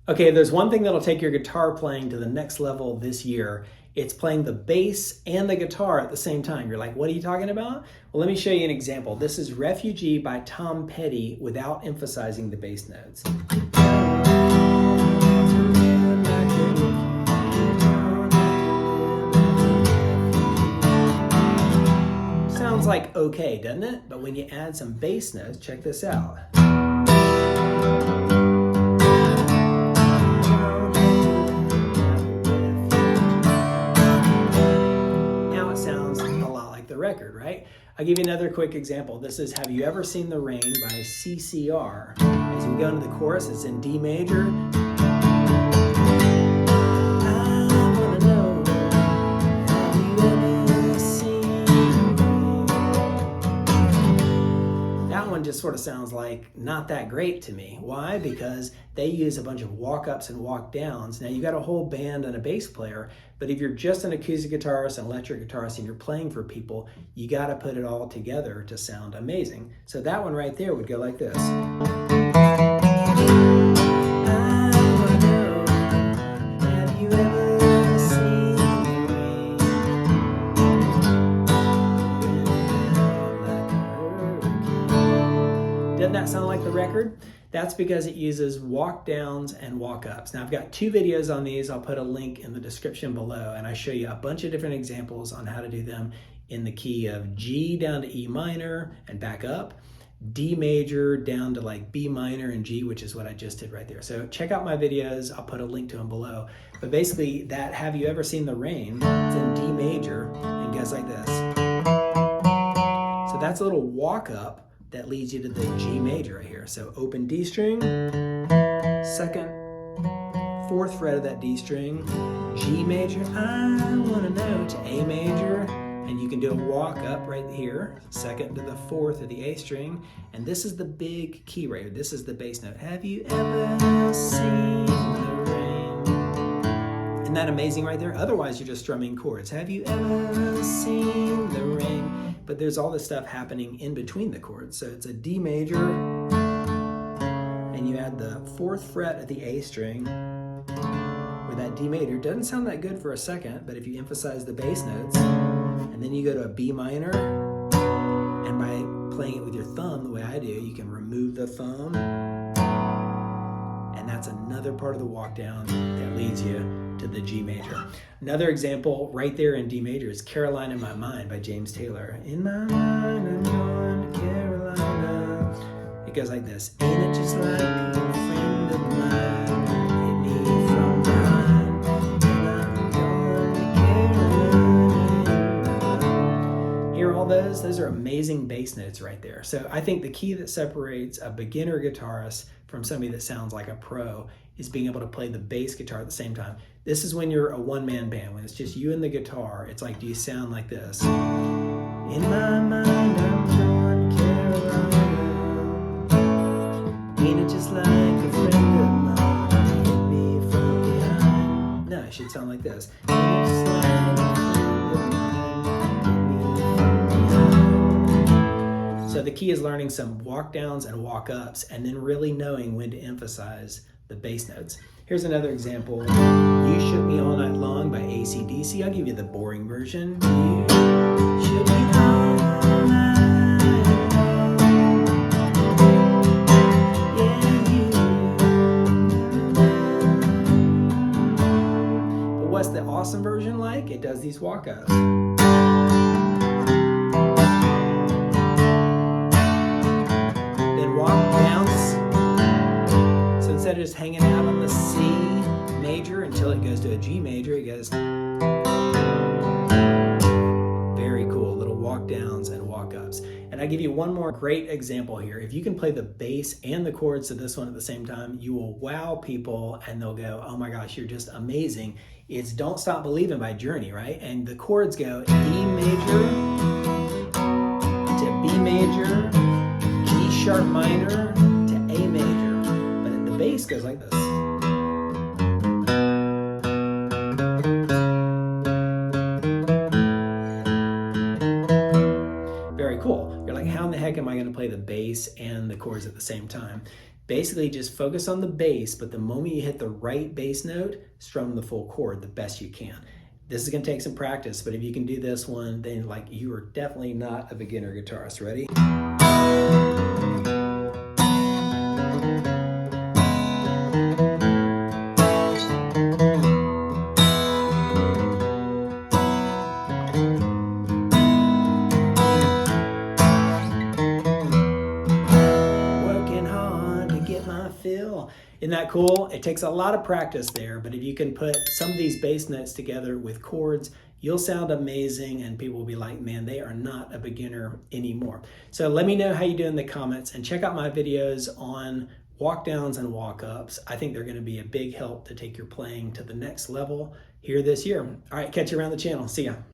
Okay, there's one thing that'll take your guitar playing to the next level this year. It's playing the bass and the guitar at the same time. You're like, what are you talking about? Well, let me show you an example. This is Refugee by Tom Petty without emphasizing the bass notes. Sounds like okay, doesn't it? But when you add some bass notes, check this out. Record, right? I'll give you another quick example. This is Have You Ever Seen the Rain by CCR. As we go into the chorus, it's in D major. I wanna know, have you ever seen the rain? That one just sort of sounds like not that great to me. Why? Because they use a bunch of walk-ups and walk-downs. Now you got a whole band and a bass player, but if you're just an acoustic guitarist, an electric guitarist, and you're playing for people, you got to put it all together to sound amazing. So that one right there would go like this. Doesn't that sound like the record? That's because it uses walk downs and walk ups. Now I've got 2 videos on these. I'll put a link in the description below, and I show you a bunch of different examples on how to do them in the key of G down to E minor and back up, D major down to like B minor and G, which is what I just did right there. So check out my videos. I'll put a link to them below. But basically that Have You Ever Seen the Rain? It's in D major and goes like this. So that's a little walk up that leads you to the G major right here. So open D string, 2nd, 4th fret of that D string, G major, I wanna know, to A major, and you can do a walk up right here, 2nd to the 4th of the A string, and this is the big key right here. This is the bass note. Have you ever seen the rain? Isn't that amazing right there? Otherwise, you're just strumming chords. Have you ever seen the rain? But there's all this stuff happening in between the chords. So it's a D major, and you add the 4th fret of the A string with that D major. Doesn't sound that good for a second, but if you emphasize the bass notes, and then you go to a B minor, and by playing it with your thumb the way I do, you can remove the thumb, and that's another part of the walk down that leads you to the G major. Another example right there in D major is Caroline in My Mind by James Taylor. In my mind, I'm going to Carolina. It goes like this. Ain't it just like a friend of mine hit me from behind, and I'm going to Carolina. Hear all those? Those are amazing bass notes right there. So I think the key that separates a beginner guitarist from somebody that sounds like a pro is being able to play the bass guitar at the same time. This is when you're a one-man band, when it's just you and the guitar. It's like, do you sound like this? In my mind, I'm going Carolina. Ain't it just like a friend of mine hit me from behind? No, it should sound like this. Ain't it just like a friend of mine hit me from behind? So the key is learning some walk downs and walk ups, and then really knowing when to emphasize the bass notes. Here's another example. You Shook Me All Night Long by AC/DC. I'll give you the boring version. You shook me all night long. Yeah, you. But what's the awesome version like? It does these walk-ups. Then walk bounce. So instead of just hanging out on the C major until it goes to a G major, it goes very cool, little walk downs and walk ups. And I give you one more great example here. If you can play the bass and the chords to this one at the same time, you will wow people and they'll go, oh my gosh, you're just amazing. It's Don't Stop Believin' by Journey, right? And the chords go E major to B major, G sharp minor to A major. But the bass goes like this. Very cool. You're like, how in the heck am I going to play play the bass and the chords at the same time. Basically just focus on the bass, but the moment you hit the right bass note, strum the full chord the best you can. This is gonna take some practice, but if you can do this one, then like you are definitely not a beginner guitarist. Ready? Isn't that cool? It takes a lot of practice there, but if you can put some of these bass notes together with chords, you'll sound amazing and people will be like, man, they are not a beginner anymore. So let me know how you do in the comments and check out my videos on walk downs and walk ups. I think they're going to be a big help to take your playing to the next level here this year. All right, catch you around the channel. See ya.